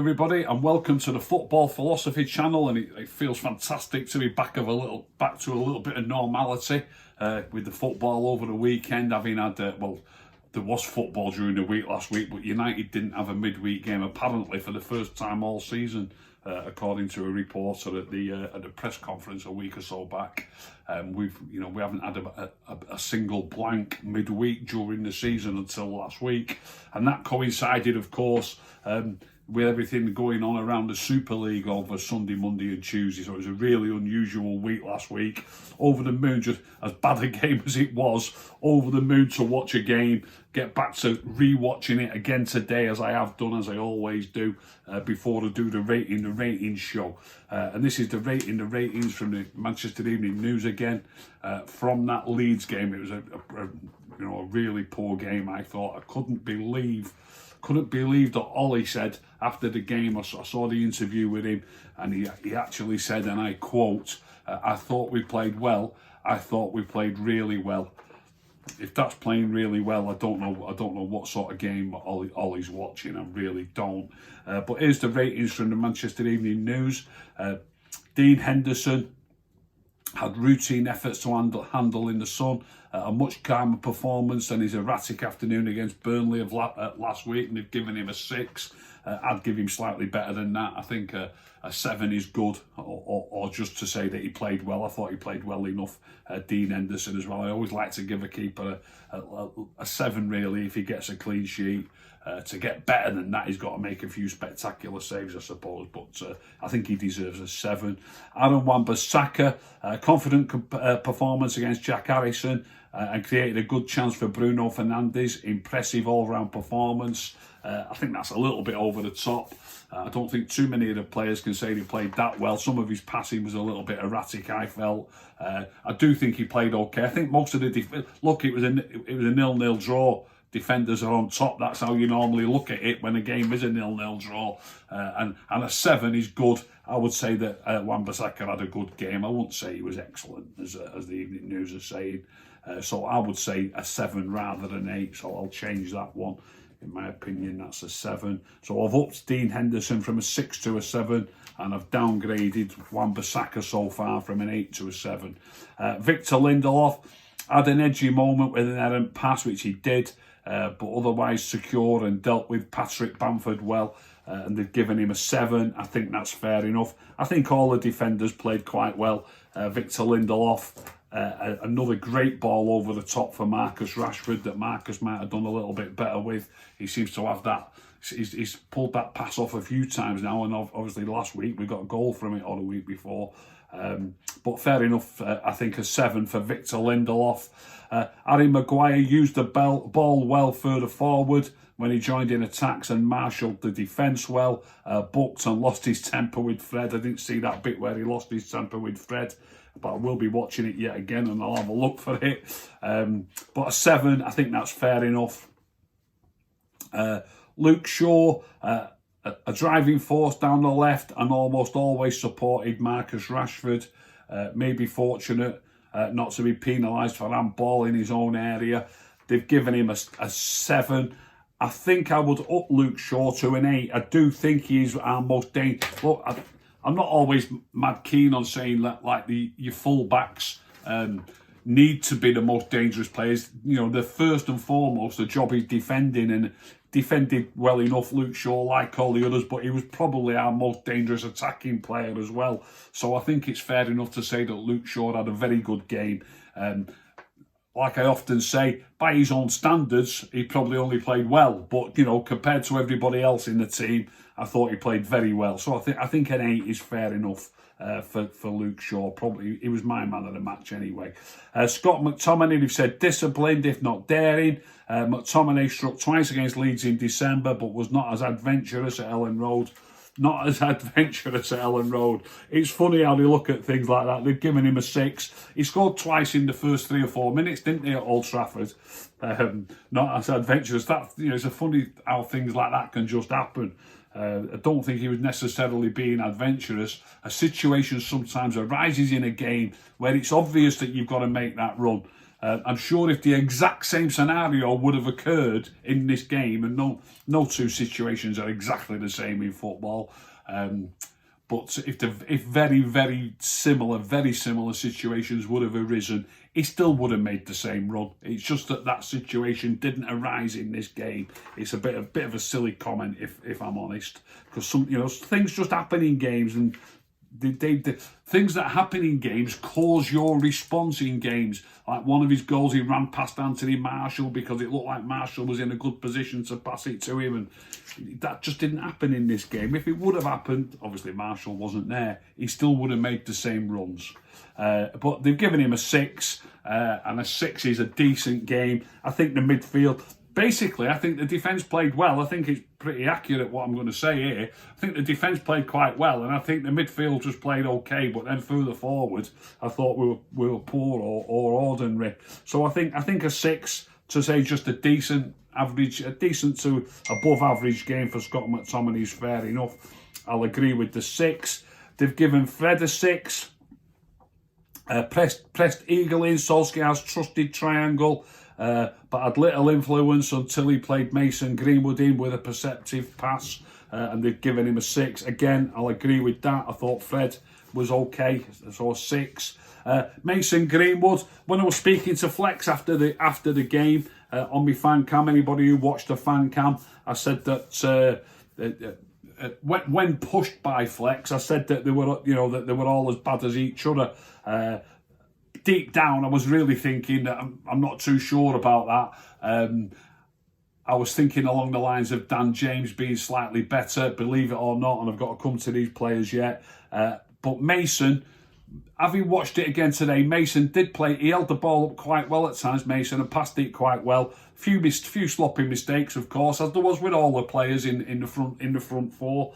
everybody, and welcome to the Football Philosophy channel. And it feels fantastic to be back to a little bit of normality with the football over the weekend. Having had there was football during the week last week, but United didn't have a midweek game apparently for the first time all season, according to a reporter at the press conference a week or so back. We haven't had a single blank midweek during the season until last week, and that coincided, of course, with everything going on around the Super League over Sunday, Monday and Tuesday. So it was a really unusual week last week. Over the moon, just as bad a game as it was, over the moon to watch a game, get back to re-watching it again today, as I have done, as I always do, before I do the ratings show. And this is the ratings from the Manchester Evening News again, from that Leeds game. It was a really poor game, I thought. I couldn't believe that Ole said after the game, I saw the interview with him, and he actually said, and I quote, "I thought we played well. I thought we played really well." If that's playing really well, I don't know what sort of game Ole's watching. I really don't. But here's the ratings from the Manchester Evening News. Dean Henderson had routine efforts to handle in the sun, a much calmer performance than his erratic afternoon against Burnley of last week, and they've given him a 6. I'd give him slightly better than that. I think a 7 is good, or just to say that he played well. I thought he played well enough, Dean Henderson as well. I always like to give a keeper a 7 really if he gets a clean sheet. To get better than that, he's got to make a few spectacular saves, I suppose, but I think he deserves a 7. Aaron Wan-Bissaka, confident performance against Jack Harrison, and created a good chance for Bruno Fernandez. Impressive all-round performance. I think that's a little bit over the top. I don't think too many of the players can say they played that well. Some of his passing was a little bit erratic, I felt. I do think he played okay. I think most of the look, it was a 0-0 draw. Defenders are on top. That's how you normally look at it when a game is a 0-0 draw. And a 7 is good. I would say that Wan-Bissaka had a good game. I wouldn't say he was excellent, as the Evening News are saying. So I would say a 7 rather than 8. So I'll change that one. In my opinion, that's a 7. So I've upped Dean Henderson from a 6 to a 7, and I've downgraded Wan-Bissaka so far from an 8 to a 7. Victor Lindelof had an edgy moment with an errant pass, which he did, but otherwise secure and dealt with Patrick Bamford well, and they've given him a 7. I think that's fair enough. I think all the defenders played quite well. Victor Lindelof, another great ball over the top for Marcus Rashford that Marcus might have done a little bit better with. He seems to have that. He's pulled that pass off a few times now, and obviously last week we got a goal from it, or the week before. But fair enough, I think a 7 for Victor Lindelof. Harry Maguire used the ball well further forward when he joined in attacks and marshalled the defence well. Booked and lost his temper with Fred. I didn't see that bit where he lost his temper with Fred, but I will be watching it yet again and I'll have a look for it. But a 7, I think that's fair enough. Luke Shaw, a driving force down the left and almost always supported Marcus Rashford. Maybe fortunate not to be penalised for handball in his own area. They've given him a 7. I think I would up Luke Shaw to an 8. I do think he's our most dangerous. Look, I'm not always mad keen on saying that your full-backs need to be the most dangerous players. You know, the first and foremost, the job is defending, and defended well enough, Luke Shaw, like all the others, but he was probably our most dangerous attacking player as well. So I think it's fair enough to say that Luke Shaw had a very good game. Like I often say, by his own standards, he probably only played well. But, you know, compared to everybody else in the team, I thought he played very well. So I think an 8 is fair enough for Luke Shaw. Probably, he was my man of the match anyway. Scott McTominay, they've said disciplined, if not daring. McTominay struck twice against Leeds in December, but was not as adventurous at Ellen Road. It's funny how they look at things like that. They've given him a 6. He scored twice in the first 3 or 4 minutes, didn't he, at Old Trafford? Not as adventurous. That, you know, it's a funny how things like that can just happen. I don't think he was necessarily being adventurous. A situation sometimes arises in a game where it's obvious that you've got to make that run. I'm sure if the exact same scenario would have occurred in this game, and no two situations are exactly the same in football, but if very similar situations would have arisen, he still would have made the same run. It's just that situation didn't arise in this game. It's a bit of a silly comment, if I'm honest, because things just happen in games, and the things that happen in games cause your response in games. Like one of his goals, he ran past Anthony Martial because it looked like Martial was in a good position to pass it to him, and that just didn't happen in this game. If it would have happened, obviously Martial wasn't there, he still would have made the same runs. But they've given him a 6, and a 6 is a decent game. I think the midfield, basically, I think the defence played well. I think it's pretty accurate what I'm going to say here. I think the defence played quite well, and I think the midfield just played okay. But then through the forwards, I thought we were poor or ordinary. So I think a 6 to say just a decent to above average game for Scott McTominay is fair enough. I'll agree with the 6. They've given Fred a 6. Pressed eagerly in Solskjaer's trusted triangle, but had little influence until he played Mason Greenwood in with a perceptive pass, and they've given him a 6. Again, I'll agree with that. I thought Fred was okay, so a 6. Mason Greenwood, when I was speaking to Flex after the game on my fan cam, anybody who watched the fan cam, I said that when pushed by Flex, I said that they were all as bad as each other. Deep down, I was really thinking that I'm not too sure about that. I was thinking along the lines of Dan James being slightly better, believe it or not, and I've got to come to these players yet. But Mason, having watched it again today, Mason did play. He held the ball up quite well at times, Mason, and passed it quite well. Few sloppy mistakes, of course, as there was with all the players in the front four.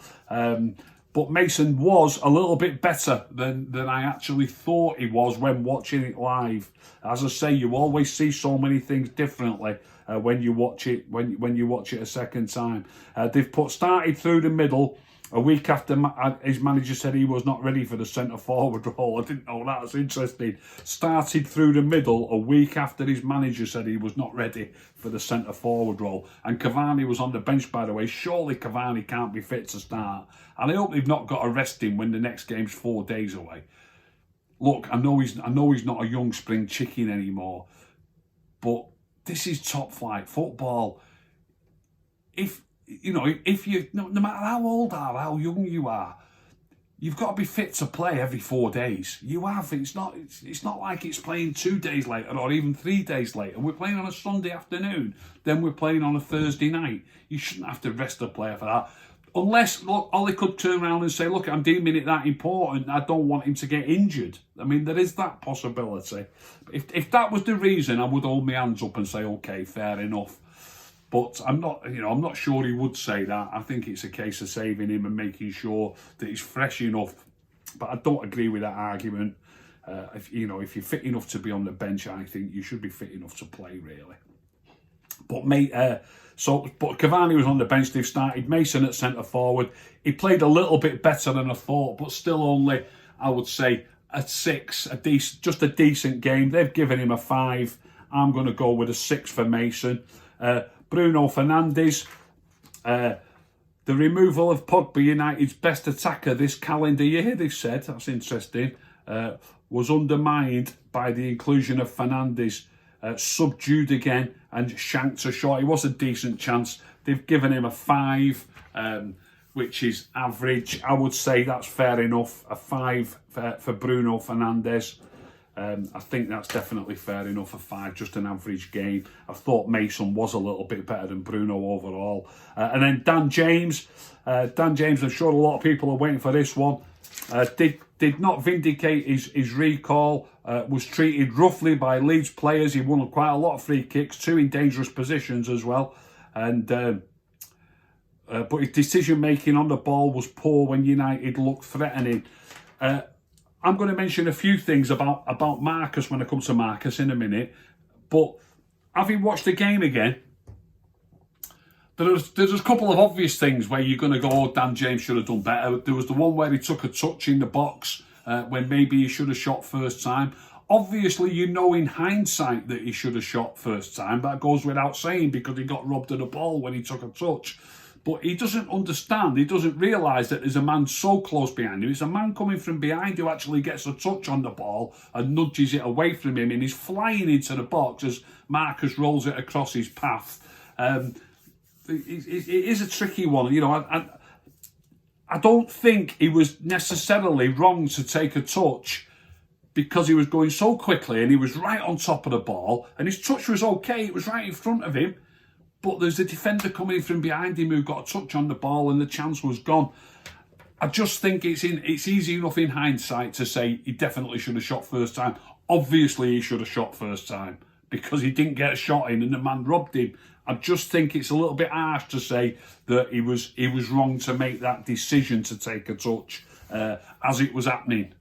But Mason was a little bit better than I actually thought he was when watching it live. As I say, you always see so many things differently when you watch it when you watch it a second time. They've started through the middle a week after his manager said he was not ready for the centre forward role. I didn't know that. That's interesting. Started through the middle a week after his manager said he was not ready for the centre forward role. And Cavani was on the bench, by the way. Surely Cavani can't be fit to start. And I hope they've not got to rest him when the next game's 4 days away. Look, I know he's not a young spring chicken anymore, but this is top flight football. If you, no matter how old or how young you are, you've got to be fit to play every 4 days. You have. It's not like it's playing 2 days later or even 3 days later. We're playing on a Sunday afternoon, then we're playing on a Thursday night. You shouldn't have to rest a player for that. Unless, look, Ole could turn around and say, look, I'm deeming it that important. I don't want him to get injured. I mean, there is that possibility. If that was the reason, I would hold my hands up and say, okay, fair enough. But I'm not sure he would say that. I think it's a case of saving him and making sure that he's fresh enough. But I don't agree with that argument. If you're fit enough to be on the bench, I think you should be fit enough to play, really. But but Cavani was on the bench. They've started Mason at centre forward. He played a little bit better than I thought, but still only, I would say, a 6, just a decent game. They've given him a 5. I'm going to go with a 6 for Mason. Bruno Fernandez, the removal of Pogba, United's best attacker this calendar year, they've said, that's interesting, was undermined by the inclusion of Fernandez, subdued again and shanked a shot. It was a decent chance. They've given him a 5, which is average. I would say that's fair enough, a 5 for Bruno Fernandez. I think that's definitely fair enough, a 5, just an average game. I thought Mason was a little bit better than Bruno overall. And then Dan James, I'm sure a lot of people are waiting for this one, did not vindicate his recall, was treated roughly by Leeds players. He won quite a lot of free kicks, 2 in dangerous positions as well. And but his decision making on the ball was poor when United looked threatening. I'm going to mention a few things about Marcus when I come to Marcus in a minute. But having watched the game again, there's a couple of obvious things where you're going to go, oh, Dan James should have done better. There was the one where he took a touch in the box when maybe he should have shot first time. Obviously, you know in hindsight that he should have shot first time. That goes without saying because he got robbed of the ball when he took a touch. But he doesn't understand, he doesn't realise that there's a man so close behind him. It's a man coming from behind who actually gets a touch on the ball and nudges it away from him, and he's flying into the box as Marcus rolls it across his path. It is a tricky one. You know, I don't think he was necessarily wrong to take a touch because he was going so quickly and he was right on top of the ball, and his touch was okay, it was right in front of him, but there's a defender coming from behind him who got a touch on the ball and the chance was gone. I just think it's easy enough in hindsight to say he definitely should have shot first time. Obviously he should have shot first time because he didn't get a shot in and the man robbed him. I just think it's a little bit harsh to say that he was wrong to make that decision to take a touch as it was happening.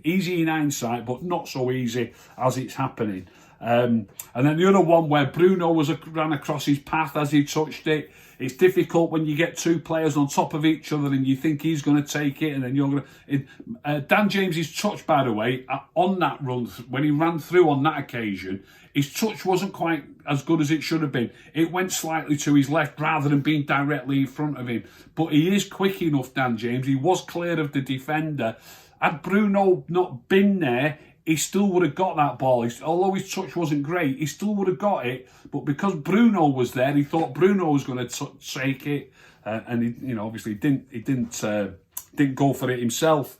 Easy in hindsight, but not so easy as it's happening. And then the other one where Bruno ran across his path as he touched it. It's difficult when you get two players on top of each other and you think he's going to take it, and then you're going to... Dan James's touch, by the way, on that run, when he ran through on that occasion, his touch wasn't quite as good as it should have been. It went slightly to his left rather than being directly in front of him. But he is quick enough, Dan James. He was clear of the defender. Had Bruno not been there, he still would have got that ball. Although his touch wasn't great, he still would have got it. But because Bruno was there, he thought Bruno was going to take it, and he, you know, obviously didn't go for it himself.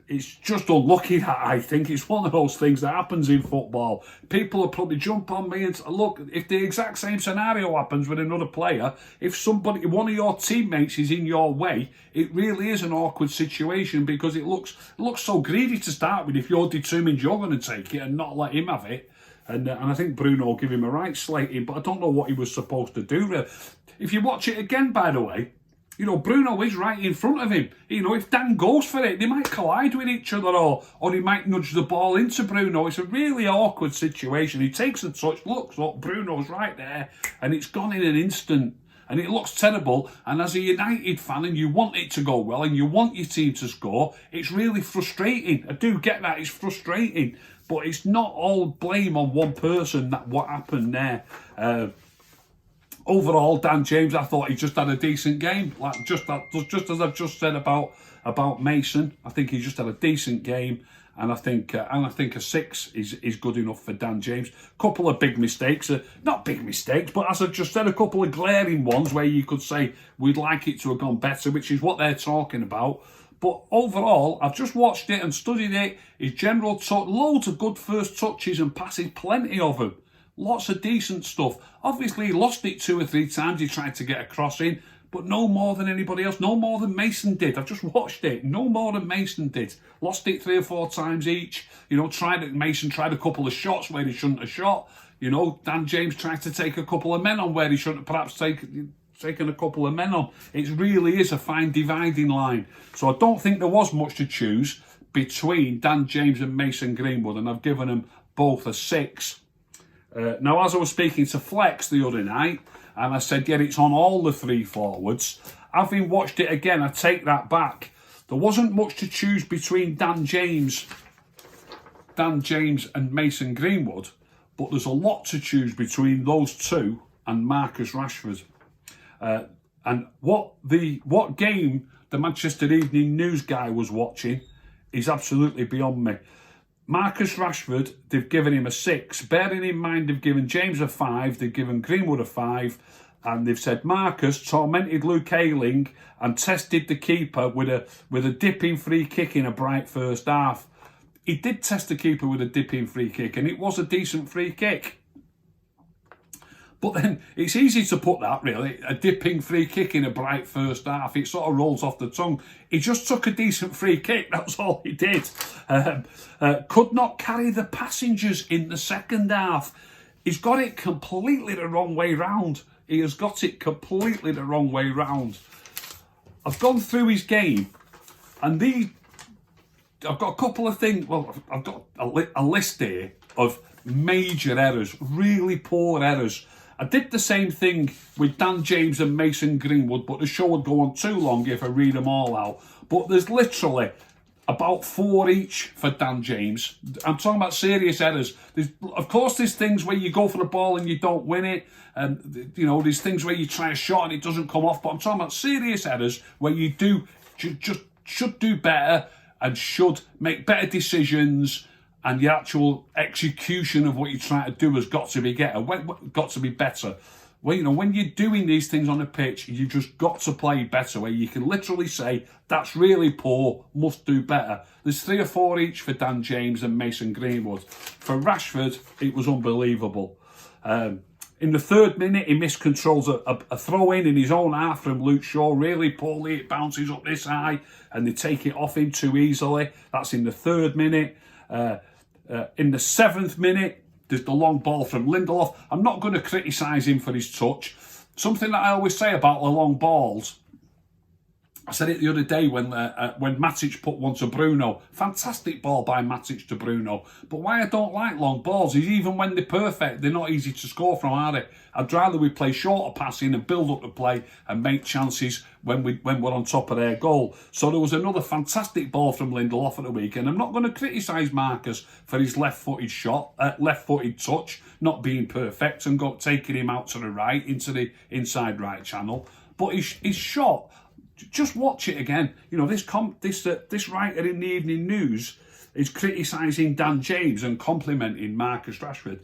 It's just unlucky, that I think. It's one of those things that happens in football. People will probably jump on me and look, if the exact same scenario happens with another player, if one of your teammates is in your way, it really is an awkward situation because it looks so greedy to start with if you're determined you're going to take it and not let him have it. And I think Bruno will give him a right slating, but I don't know what he was supposed to do, really. If you watch it again, by the way, you know, Bruno is right in front of him. You know, if Dan goes for it, they might collide with each other, or he might nudge the ball into Bruno. It's a really awkward situation. He takes a touch, looks up, Bruno's right there, and it's gone in an instant. And it looks terrible. And as a United fan, and you want it to go well, and you want your team to score, it's really frustrating. I do get that, it's frustrating. But it's not all blame on one person that what happened there. Overall, Dan James, I thought he just had a decent game. Like just as I've just said about Mason, I think he just had a decent game, and I think a 6 is good enough for Dan James. Couple of big mistakes, not big mistakes, but as I've just said, a couple of glaring ones where you could say we'd like it to have gone better, which is what they're talking about. But overall, I've just watched it and studied it. His general touch, loads of good first touches and passes, plenty of them. Lots of decent stuff. Obviously, he lost it 2 or 3 times. He tried to get a cross in, but no more than anybody else. No more than Mason did. I've just watched it. No more than Mason did. Lost it 3 or 4 times each. You know, Mason tried a couple of shots where he shouldn't have shot. You know, Dan James tried to take a couple of men on where he shouldn't have perhaps taken a couple of men on. It really is a fine dividing line. So I don't think there was much to choose between Dan James and Mason Greenwood, and I've given them both a 6. Now, as I was speaking to Flex the other night, and I said, yeah, it's on all the 3 forwards, having watched it again, I take that back. There wasn't much to choose between Dan James and Mason Greenwood, but there's a lot to choose between those 2 and Marcus Rashford. And what game the Manchester Evening News guy was watching is absolutely beyond me. Marcus Rashford, they've given him a 6. Bearing in mind they've given James a 5, they've given Greenwood a 5, and they've said Marcus tormented Luke Ayling and tested the keeper with a dipping free kick in a bright first half. He did test the keeper with a dipping free kick, and it was a decent free kick. But then it's easy to put that, really, a dipping free kick in a bright first half. It sort of rolls off the tongue. He just took a decent free kick, that's all he did. Could not carry the passengers in the second half. He's got it completely the wrong way round. He has got it completely the wrong way round. I've gone through his game, and I've got a couple of things. Well, I've got a list here of major errors, really poor errors. I did the same thing with Dan James and Mason Greenwood, but the show would go on too long if I read them all out. But there's literally about 4 each for Dan James. I'm talking about serious errors. Of course, there's things where you go for the ball and you don't win it. And, you know, there's things where you try a shot and it doesn't come off. But I'm talking about serious errors where you just should do better and should make better decisions, and the actual execution of what you're trying to do has got to be better. Well, you know, when you're doing these things on the pitch, you've just got to play better, where you can literally say, that's really poor, must do better. There's 3 or 4 each for Dan James and Mason Greenwood. For Rashford, it was unbelievable. In the 3rd minute, he miscontrols a throw-in in his own half from Luke Shaw, really poorly. It bounces up this high, and they take it off him too easily. That's in the 3rd minute. In the 7th minute, there's the long ball from Lindelof. I'm not going to criticise him for his touch. Something that I always say about the long balls, I said it the other day when Matic put one to Bruno. Fantastic ball by Matic to Bruno. But why I don't like long balls is even when they're perfect, they're not easy to score from, are they? I'd rather we play shorter passing and build up the play and make chances when we're on top of their goal. So there was another fantastic ball from Lindelof at the weekend. I'm not going to criticise Marcus for his left-footed touch, not being perfect and taking him out to the right into the inside right channel. But his shot, just watch it again. You know, this writer in the Evening News is criticising Dan James and complimenting Marcus Rashford.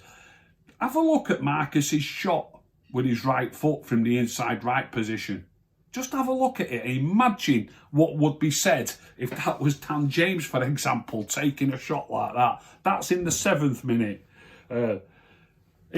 Have a look at Marcus's shot with his right foot from the inside right position. Just have a look at it and imagine what would be said if that was Dan James, for example, taking a shot like that. That's in the 7th minute. In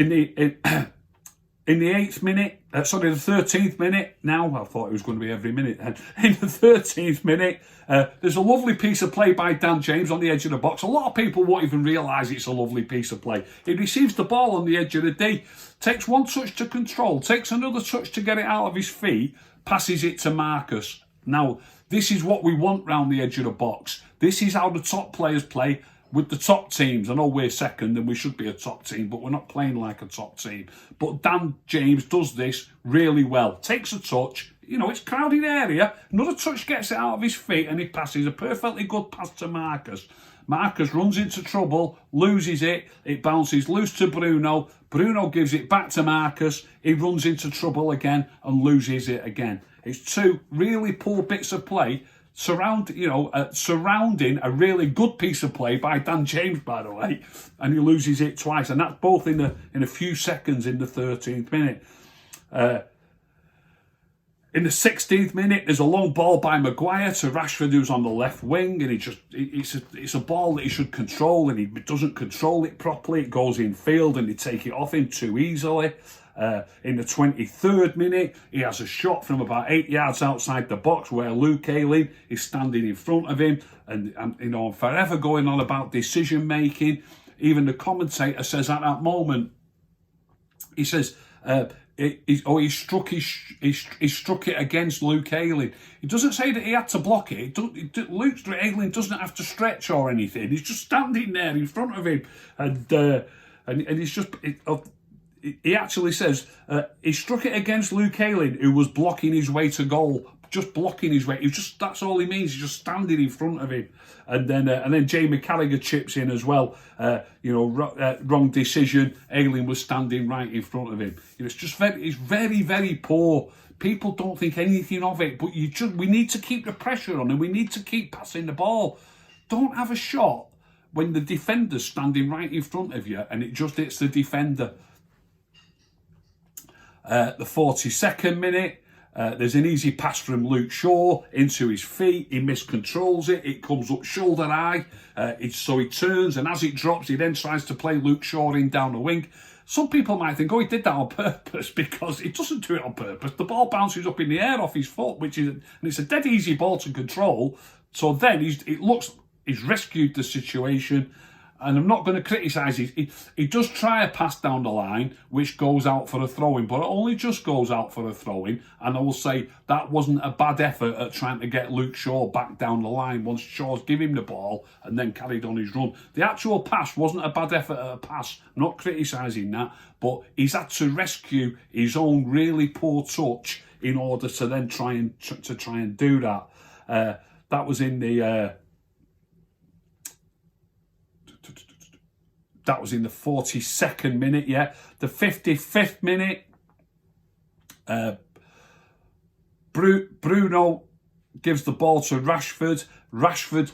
the 8th minute, the 13th minute, now I thought it was going to be every minute then. In the 13th minute, there's a lovely piece of play by Dan James on the edge of the box. A lot of people won't even realise it's a lovely piece of play. He receives the ball on the edge of the D, takes one touch to control, takes another touch to get it out of his feet, passes it to Marcus. Now, this is what we want round the edge of the box. This is how the top players play with the top teams. I know we're second and we should be a top team, but we're not playing like a top team. But Dan James does this really well. Takes a touch, you know, it's a crowded area. Another touch gets it out of his feet and he passes a perfectly good pass to Marcus. Marcus runs into trouble, loses it. It bounces loose to Bruno. Bruno gives it back to Marcus. He runs into trouble again and loses it again. It's 2 really poor bits of play surrounding a really good piece of play by Dan James, by the way, and he loses it twice, and that's both in a few seconds in the 13th minute. In the 16th minute, there's a long ball by Maguire to Rashford, who's on the left wing, and it's a ball that he should control, and he doesn't control it properly. It goes in field, and they take it off him too easily. In the 23rd minute, he has a shot from about 8 yards outside the box where Luke Ayling is standing in front of him, and you know, I'm forever going on about decision making. Even the commentator says at that moment, he says, he struck it against Luke Ayling. He doesn't say that he had to block it. Luke Ayling doesn't have to stretch or anything. He's just standing there in front of him, and he's just. He actually says he struck it against Luke Ayling, who was blocking his way to goal. Just blocking his way. That's all he means. He's just standing in front of him. And then Jamie Carragher chips in as well. Wrong decision. Ayling was standing right in front of him. It's very, very poor. People don't think anything of it, but we need to keep the pressure on and we need to keep passing the ball. Don't have a shot when the defender's standing right in front of you and it just hits the defender. The 42nd minute, there's an easy pass from Luke Shaw into his feet. He miscontrols it. It comes up shoulder high. So he turns, and as it drops, he then tries to play Luke Shaw in down the wing. Some people might think, he did that on purpose, because he doesn't do it on purpose. The ball bounces up in the air off his foot, and it's a dead easy ball to control. So then he's rescued the situation. And I'm not going to criticise it. He does try a pass down the line, which goes out for a throw-in, but it only just goes out for a throw-in. And I will say that wasn't a bad effort at trying to get Luke Shaw back down the line once Shaw's given him the ball and then carried on his run. The actual pass wasn't a bad effort at a pass. I'm not criticising that, but he's had to rescue his own really poor touch in order to then try and do that. That was in the that was in the 42nd minute, yeah. The 55th minute, Bruno gives the ball to Rashford. Rashford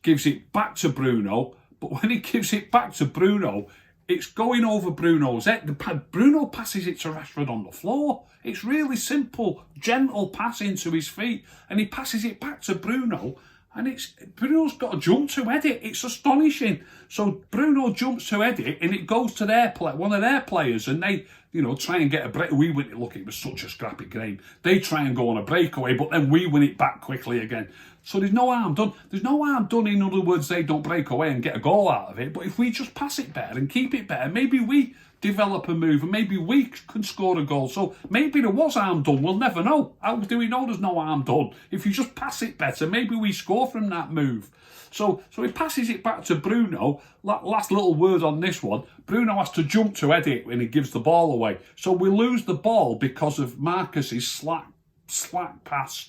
gives it back to Bruno, but when he gives it back to Bruno, it's going over Bruno's head. Bruno passes it to Rashford on the floor. It's really simple, gentle pass into his feet, and he passes it back to Bruno, and Bruno's got to jump to head it. It's astonishing. So Bruno jumps to head it, and it goes to one of their players, and they, try and get a break. We win it. Look, it was such a scrappy game. They try and go on a breakaway, but then we win it back quickly again. So there's no harm done. There's no harm done. In other words, they don't break away and get a goal out of it. But if we just pass it better and keep it better, maybe we develop a move and maybe we can score a goal. So maybe there was harm done. We'll never know. How do we know there's no harm done? If you just pass it better, maybe we score from that move. So he passes it back to Bruno. Last little word on this one. Bruno has to jump to head it when he gives the ball away. So we lose the ball because of Marcus's slack pass,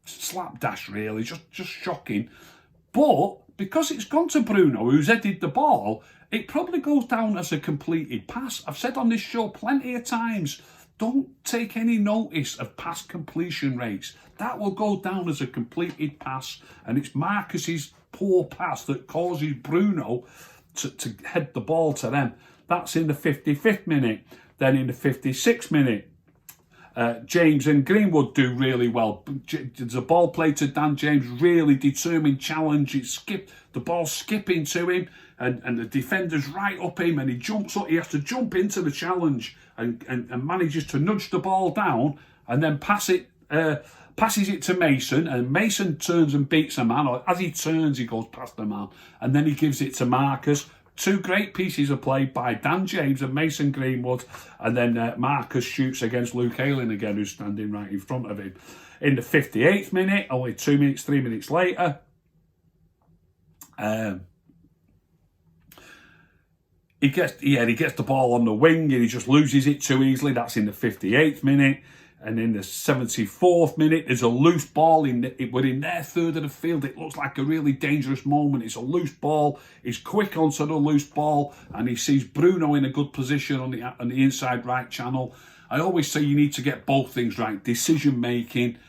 slapdash really, just shocking. But because it's gone to Bruno, who's headed the ball, it probably goes down as a completed pass. I've said on this show plenty of times, don't take any notice of pass completion rates. That will go down as a completed pass, and it's Marcus's poor pass that causes Bruno to head the ball to them. That's in the 55th minute. Then in the 56th minute, James and Greenwood do really well. There's a ball played to Dan James, really determined challenge. The ball skipping to him, and the defender's right up him, and he jumps up. He has to jump into the challenge and manages to nudge the ball down, and then passes it to Mason, and Mason turns and beats a man, or as he turns, he goes past the man, and then he gives it to Marcus. Two great pieces of play by Dan James and Mason Greenwood, and then Marcus shoots against Luke Ayling again, who's standing right in front of him. In the 58th minute, only 3 minutes later, he gets the ball on the wing and he just loses it too easily. That's in the 58th minute. And in the 74th minute, there's a loose ball. We're in their third of the field. It looks like a really dangerous moment. It's a loose ball. He's quick onto the loose ball, and he sees Bruno in a good position on the inside right channel. I always say you need to get both things right, decision making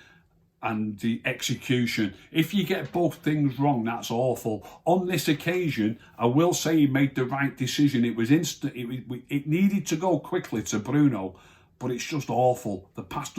and the execution. If you get both things wrong, that's awful. On this occasion, I will say he made the right decision. It was instant. It needed to go quickly to Bruno, but it's just awful. The pass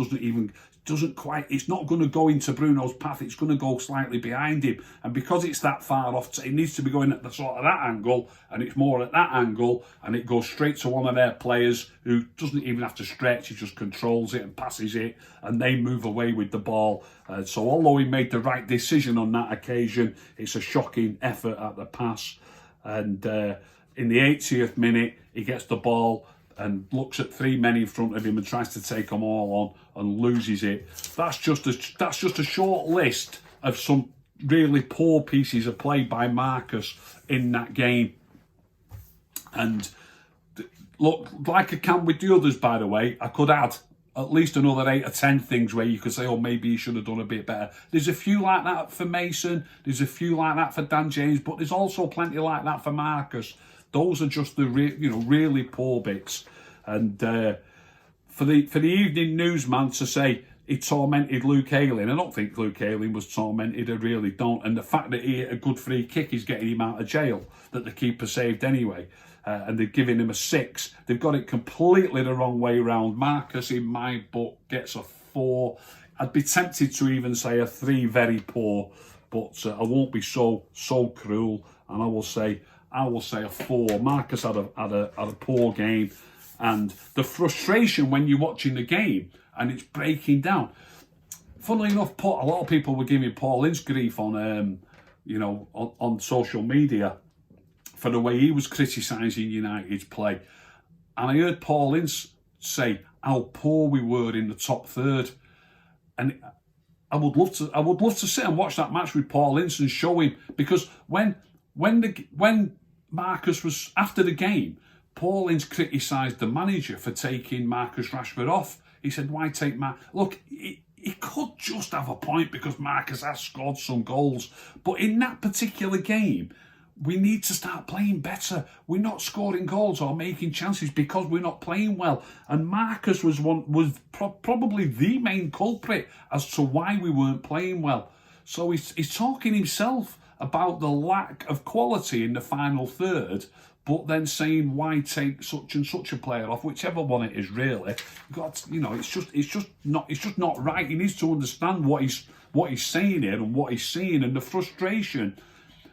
it's not going to go into Bruno's path. It's going to go slightly behind him. And because it's that far off, it needs to be going at the sort of that angle, and it's more at that angle, and it goes straight to one of their players who doesn't even have to stretch. He just controls it and passes it, and they move away with the ball. So although he made the right decision on that occasion, it's a shocking effort at the pass. And in the 80th minute, he gets the ball and looks at 3 men in front of him and tries to take them all on and loses it. That's just a short list of some really poor pieces of play by Marcus in that game. And look, like I can with the others, by the way, I could add at least another 8 or 10 things where you could say, oh, maybe he should have done a bit better. There's a few like that for Mason. There's a few like that for Dan James, but there's also plenty like that for Marcus. Those are just the really poor bits. And for the evening newsman to say he tormented Luke Ayling, I don't think Luke Ayling was tormented. I really don't. And the fact that he hit a good free kick is getting him out of jail, that the keeper saved anyway. And they're giving him a 6. They've got it completely the wrong way round. Marcus, in my book, gets a 4. I'd be tempted to even say a 3, very poor, but I won't be so cruel, and I will say a 4. Marcus had a poor game, and the frustration when you're watching the game and it's breaking down. Funnily enough, a lot of people were giving Paul Ince grief on social media for the way he was criticising United's play, and I heard Paul Ince say how poor we were in the top third, and I would love to sit and watch that match with Paul Ince and show him, because when Marcus was after the game, Paul Ince criticised the manager for taking Marcus Rashford off. He said, "Why take Look, he could just have a point because Marcus has scored some goals, but in that particular game, we need to start playing better. We're not scoring goals or making chances because we're not playing well. And Marcus was probably the main culprit as to why we weren't playing well. So he's talking himself about the lack of quality in the final third, but then saying why take such and such a player off, whichever one it is really. It's just not right. He needs to understand what he's saying here and what he's seeing, and the frustration.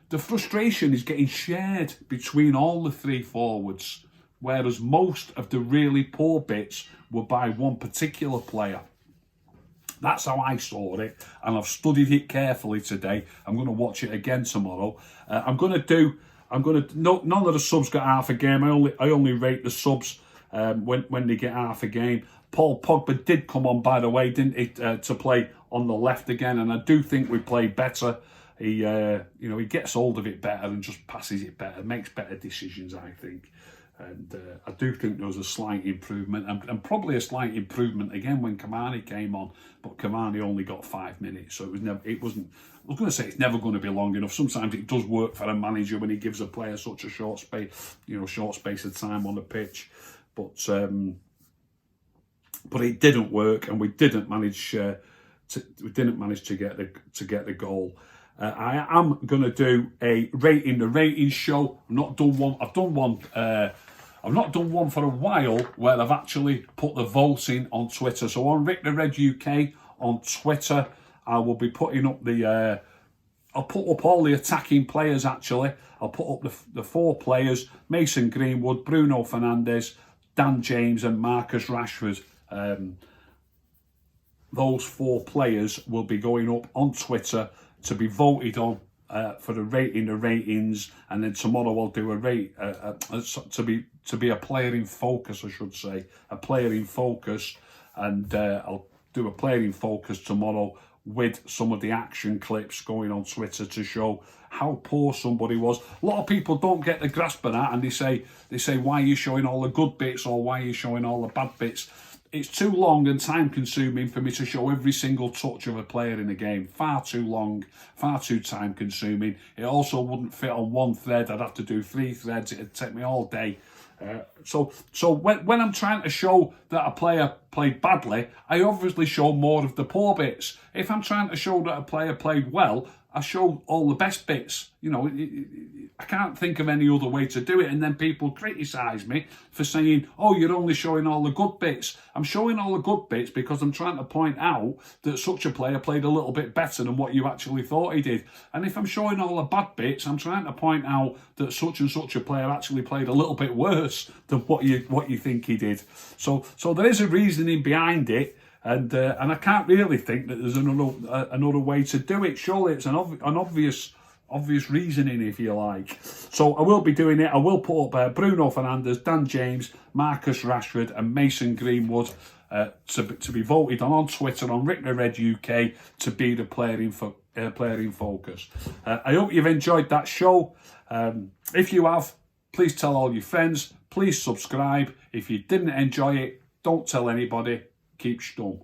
The frustration is getting shared between all the three forwards, whereas most of the really poor bits were by one particular player. That's how I saw it, and I've studied it carefully today. I'm going to watch it again tomorrow. None of the subs got half a game. I only rate the subs when they get half a game. Paul Pogba did come on, by the way, didn't he, to play on the left again, and I do think we played better. He gets hold of it better and just passes it better, makes better decisions, I think. And I do think there was a slight improvement, and probably a slight improvement again when Cavani came on. But Cavani only got 5 minutes, so it wasn't. I was going to say it's never going to be long enough. Sometimes it does work for a manager when he gives a player such a short space of time on the pitch. But it didn't work, and we didn't manage to get the goal. I am going to do a rating the ratings show. I've not done one. I've not done one for a while where I've actually put the voting on Twitter. So on Rick the Red UK on Twitter, I will be putting up I'll put up all the attacking players actually. I'll put up the 4 players: Mason Greenwood, Bruno Fernandez, Dan James and Marcus Rashford. Those 4 players will be going up on Twitter to be voted on for the ratings, and then tomorrow I'll do to be a player in focus, I should say, a player in focus, and I'll do a player in focus tomorrow with some of the action clips going on Twitter to show how poor somebody was. A lot of people don't get the grasp of that, and they say why are you showing all the good bits or why are you showing all the bad bits? It's too long and time consuming for me to show every single touch of a player in a game. Far too long, far too time consuming. It also wouldn't fit on one thread. I'd have to do 3 threads. It'd take me all day. So when I'm trying to show that a player played badly, I obviously show more of the poor bits. If I'm trying to show that a player played well, I show all the best bits. I can't think of any other way to do it. And then people criticise me for saying, oh, you're only showing all the good bits. I'm showing all the good bits because I'm trying to point out that such a player played a little bit better than what you actually thought he did. And if I'm showing all the bad bits, I'm trying to point out that such and such a player actually played a little bit worse than what you think he did. So there is a reasoning behind it. And I can't really think that there's another way to do it. Surely it's an obvious reasoning, if you like. So I will be doing it. I will put up Bruno Fernandez, Dan James, Marcus Rashford and Mason Greenwood to be voted on Twitter on Rick the Red UK to be the player in focus. I hope you've enjoyed that show. If you have, please tell all your friends. Please subscribe. If you didn't enjoy it, don't tell anybody. Keep stum.